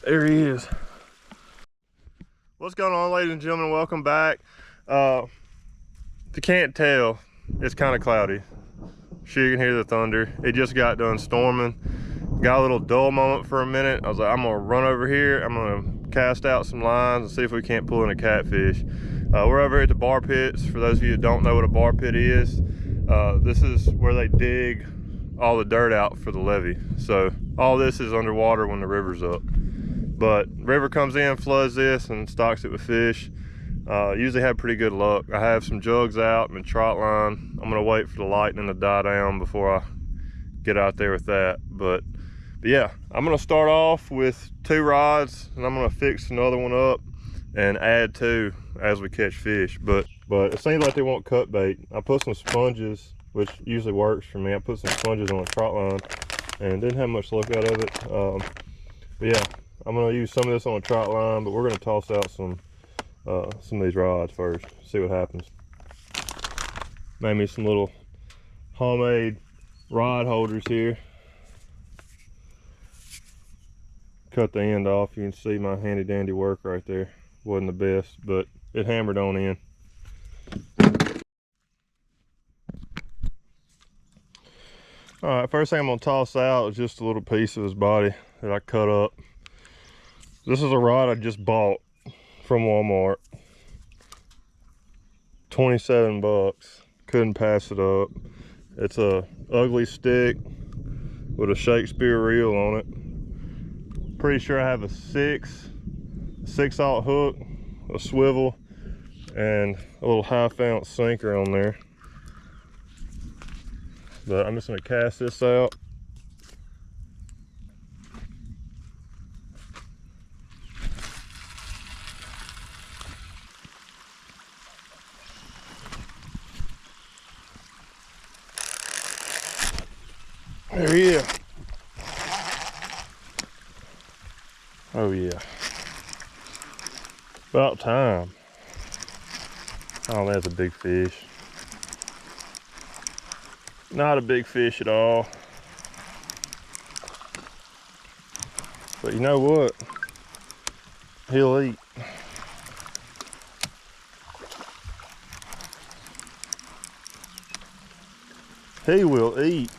There he is. What's going on, ladies and gentlemen? Welcome back. If you can't tell, it's kind of cloudy. Sure, you can hear the thunder. It just got done storming. Got a little dull moment for a minute. I was like, I'm gonna run over here. I'm gonna cast out some lines and see if we can't pull in a catfish. We're over here at the bar pits. For those of you that don't know what a bar pit is, this is where they dig all the dirt out for the levee. So all this is underwater when the river's up. But river comes in, floods this, and stocks it with fish. Usually have pretty good luck. I have some jugs out and a trot line. I'm gonna wait for the lightning to die down before I get out there with that. But yeah, I'm gonna start off with 2 rods, and I'm gonna fix another one up and add 2 as we catch fish. But it seems like they won't cut bait. I put some sponges, which usually works for me. I put some sponges on a trot line and didn't have much luck out of it. But yeah, I'm gonna use some of this on a trot line, but we're gonna toss out some of these rods first, see what happens. Made me some little homemade rod holders here. Cut the end off. You can see my handy dandy work right there. Wasn't the best, but it hammered on in. All right, first thing I'm gonna toss out is just a little piece of his body that I cut up. This is a rod I just bought from Walmart. 27 bucks. Couldn't pass it up. It's a ugly stick with a Shakespeare reel on it. Pretty sure I have a 6/0 hook, a swivel, and a little 1/2 ounce sinker on there. But I'm just gonna cast this out. There he is. Oh yeah. About time. Oh, that's a big fish. Not a big fish at all. But you know what? He'll eat. He will eat.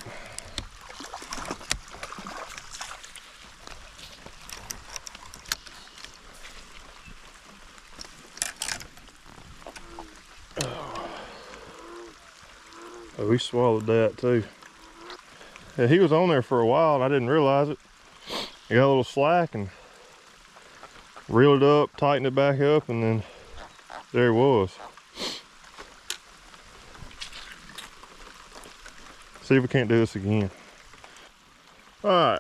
Oh, he swallowed that too. Yeah, he was on there for a while and I didn't realize it. I got a little slack and reeled it up, tightened it back up, and then there he was. See if we can't do this again. All right,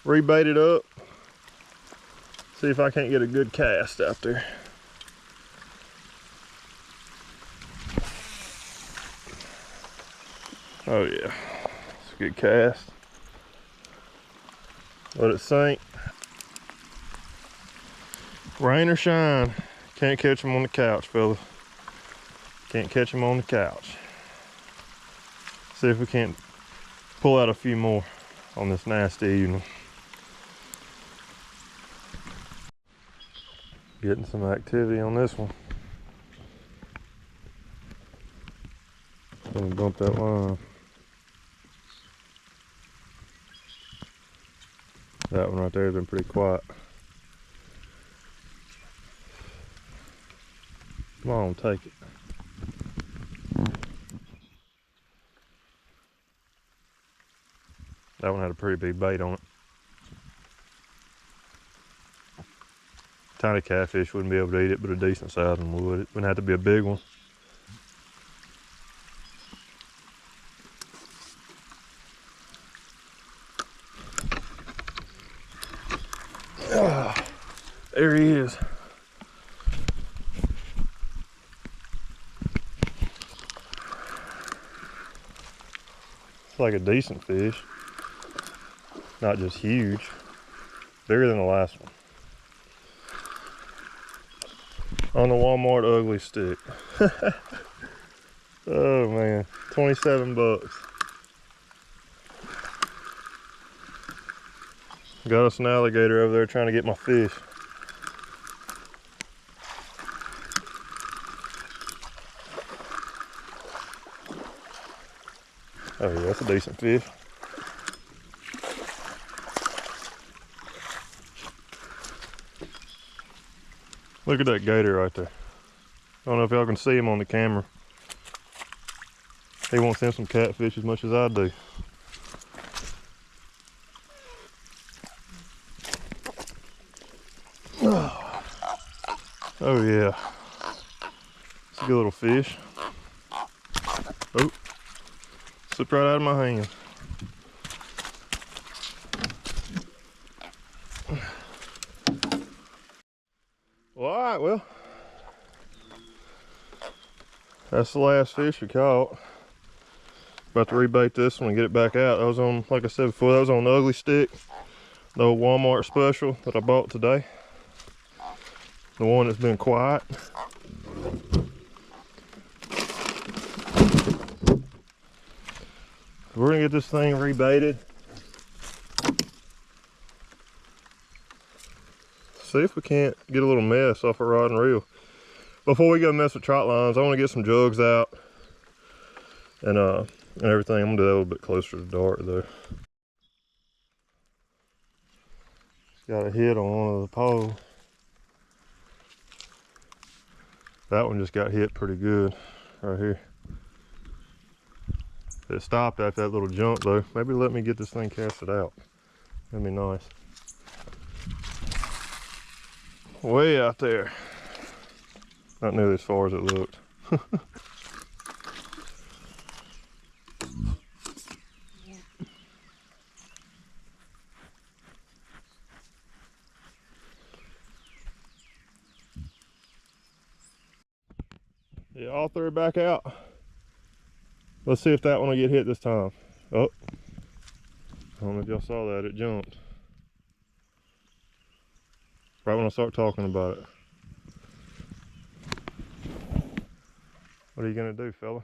rebait it up. See if I can't get a good cast out there. Oh yeah, it's a good cast. Let it sink. Rain or shine, can't catch them on the couch, fellas. Can't catch them on the couch. See if we can't pull out a few more on this nasty evening. Getting some activity on this one. Gonna bump that line. That one right there has been pretty quiet. Come on, take it. That one had a pretty big bait on it. Tiny catfish wouldn't be able to eat it, but a decent sized one would. It wouldn't have to be a big one. There he is. It's like a decent fish. Not just huge. Bigger than the last one. On the Walmart ugly stick. Oh man, 27 bucks. Got us an alligator over there trying to get my fish. Oh yeah, that's a decent fish. Look at that gator right there. I don't know if y'all can see him on the camera. He wants in some catfish as much as I do. Oh yeah, it's a good little fish. Oh, slipped right out of my hand. Well, all right, well, that's the last fish we caught. About to rebait this one and get it back out. That was on, like I said before, that was on the ugly stick. The old Walmart special that I bought today. The one that's been quiet. We're gonna get this thing rebaited. See if we can't get a little mess off a rod and reel. Before we go mess with trot lines, I want to get some jugs out and everything. I'm gonna do that a little bit closer to the dart though. Got a hit on one of the poles. That one just got hit pretty good right here. It stopped after that little jump though. Maybe let me get this thing casted out. That'd be nice. Way out there. Not nearly as far as it looked. Yeah, all threw it back out. Let's see if that one will get hit this time. Oh, I don't know if y'all saw that, it jumped. Right when I start talking about it. What are you gonna do, fella?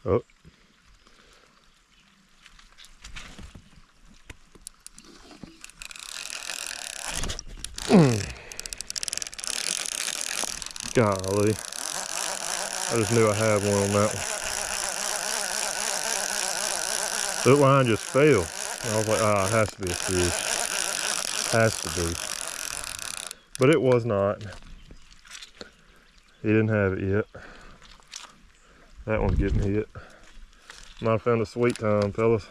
Oh. Golly. I just knew I had one on that one. That line just fell. And I was like, ah, it has to be a fish. Has to be. But it was not. He didn't have it yet. That one's getting hit. Might have found a sweet time, fellas.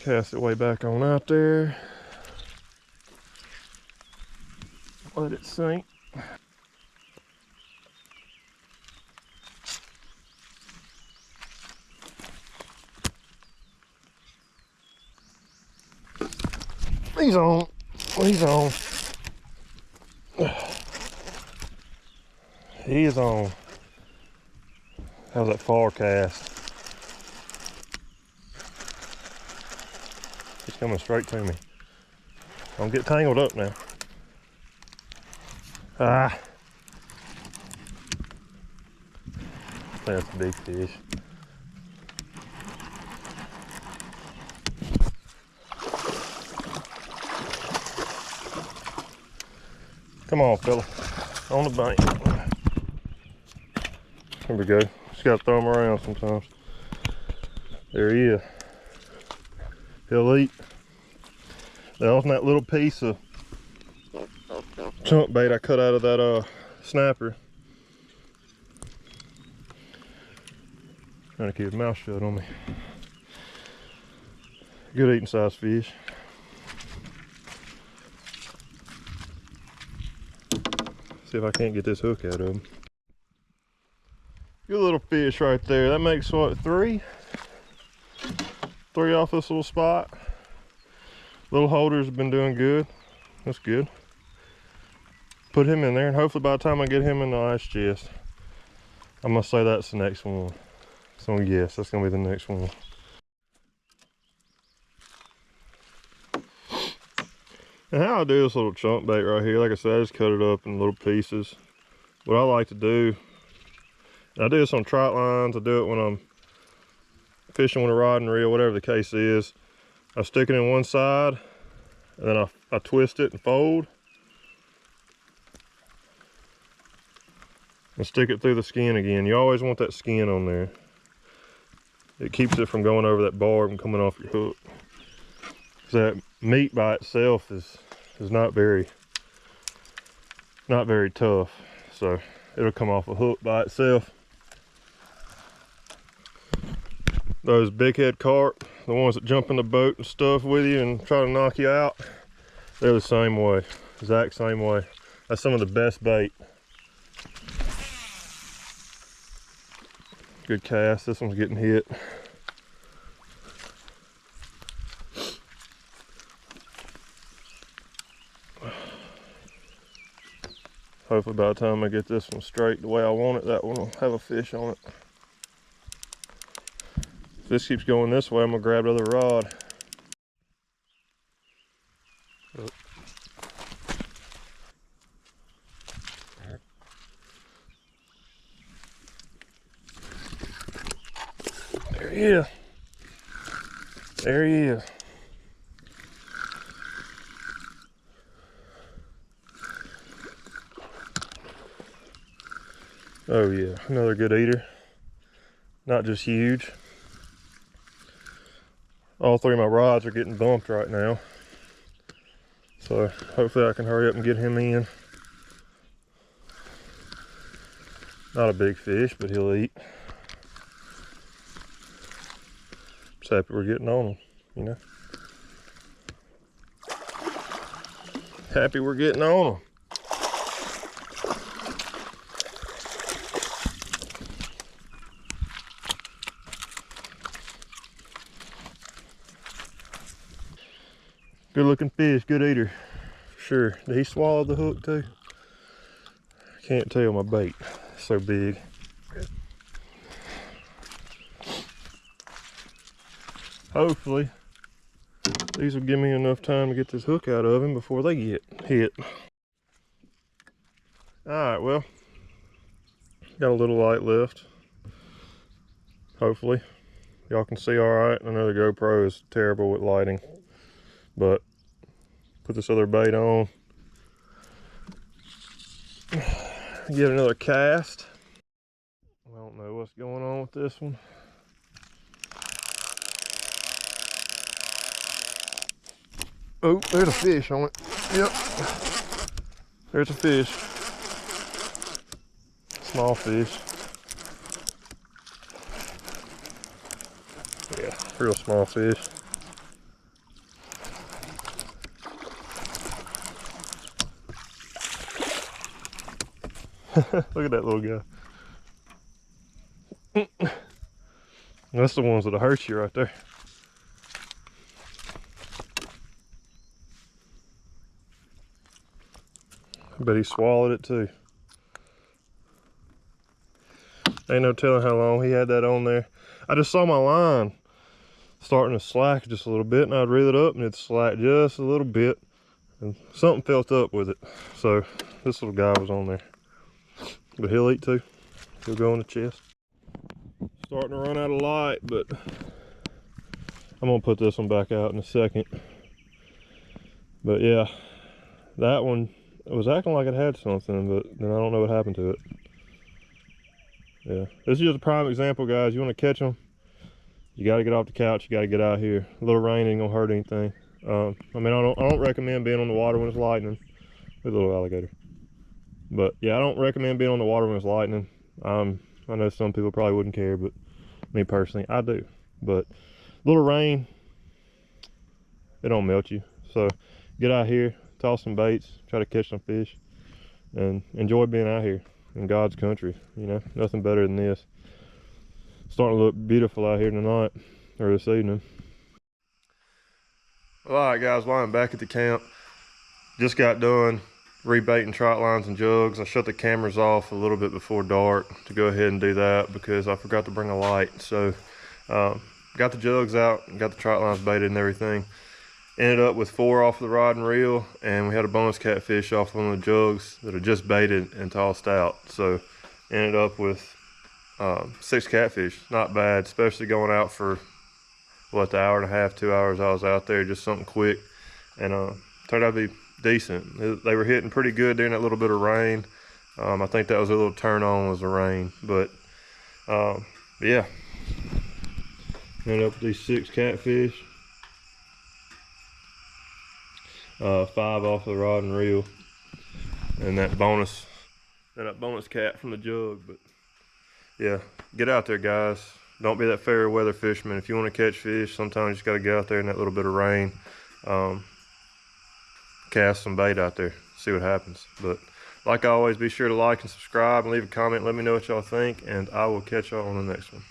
Cast it way back on out there. Let it sink. He's on. He's on. He is on. How's that far cast? He's coming straight to me. Don't get tangled up now. Ah. That's a big fish. Come on, fella. On the bank. Here we go. Just gotta throw him around sometimes. There he is. He'll eat. That was that little piece of chunk bait I cut out of that snapper. Trying to keep his mouth shut on me. Good eating size fish. See if I can't get this hook out of him. Good little fish right there. That makes what, three? Three off this little spot. Little holders have been doing good. That's good. Put him in there, and hopefully by the time I get him in the ice chest, I'm gonna say that's the next one. So yes, that's gonna be the next one. And how I do this little chunk bait right here, like I said, I just cut it up in little pieces. What I like to do, I do this on trot lines, I do it when I'm fishing with a rod and reel, whatever the case is. I stick it in one side, and then I twist it and fold. And stick it through the skin again. You always want that skin on there. It keeps it from going over that barb and coming off your hook. So that meat by itself is not very tough. So it'll come off a hook by itself. Those big head carp, the ones that jump in the boat and stuff with you and try to knock you out, they're the same way, exact same way. That's some of the best bait. Good cast, this one's getting hit. Hopefully by the time I get this one straight the way I want it, that one will have a fish on it. If this keeps going this way, I'm gonna grab the other rod. There he is. There he is. Oh yeah, another good eater. Not just huge. All three of my rods are getting bumped right now. So hopefully I can hurry up and get him in. Not a big fish, but he'll eat. Just happy we're getting on him, you know. Happy we're getting on him. Good looking fish, good eater, for sure. Did he swallow the hook too? I can't tell, my bait is so big. Hopefully, these will give me enough time to get this hook out of him before they get hit. All right, well, got a little light left. Hopefully, y'all can see all right. I know the GoPro is terrible with lighting, but put this other bait on. Get another cast. I don't know what's going on with this one. Oh, there's a fish on it. Yep. There's a fish. Small fish. Yeah, real small fish. Look at that little guy. That's the ones that'll hurt you right there. I bet he swallowed it too. Ain't no telling how long he had that on there. I just saw my line starting to slack just a little bit, and I'd reel it up and it'd slack just a little bit, and something felt up with it. So this little guy was on there. But he'll eat too. He'll go in the chest. Starting to run out of light, but I'm gonna put this one back out in a second. But yeah, that one, it was acting like it had something, but then I don't know what happened to it. Yeah, this is just a prime example, guys. You want to catch them, you got to get off the couch. You got to get out here. A little rain ain't gonna hurt anything. I mean, I don't recommend being on the water when it's lightning with a little alligator. But yeah, I don't recommend being on the water when it's lightning. I know some people probably wouldn't care, but me personally, I do. But a little rain, it don't melt you. So get out here, toss some baits, try to catch some fish, and enjoy being out here in God's country. You know, nothing better than this. Starting to look beautiful out here tonight, or this evening. Well, all right, guys, while I'm back at the camp, just got done rebaiting trot lines and jugs. I shut the cameras off a little bit before dark to go ahead and do that because I forgot to bring a light. So got the jugs out, got the trot lines baited and everything. Ended up with 4 off the rod and reel, and we had a bonus catfish off one of the jugs that are just baited and tossed out. So ended up with 6 catfish. Not bad, especially going out for what, the hour and a half, 2 hours I was out there, just something quick, and turned out to be decent. They were hitting pretty good during that little bit of rain. I think that was a little turn on, was the rain, but yeah, ended up with these 6 catfish, 5 off the rod and reel, and that bonus cat from the jug. But yeah, get out there, guys. Don't be that fair weather fisherman. If you want to catch fish, sometimes you just got to get out there in that little bit of rain, cast some bait out there, see what happens. But like always, be sure to like and subscribe and leave a comment. Let me know what y'all think, and I will catch y'all on the next one.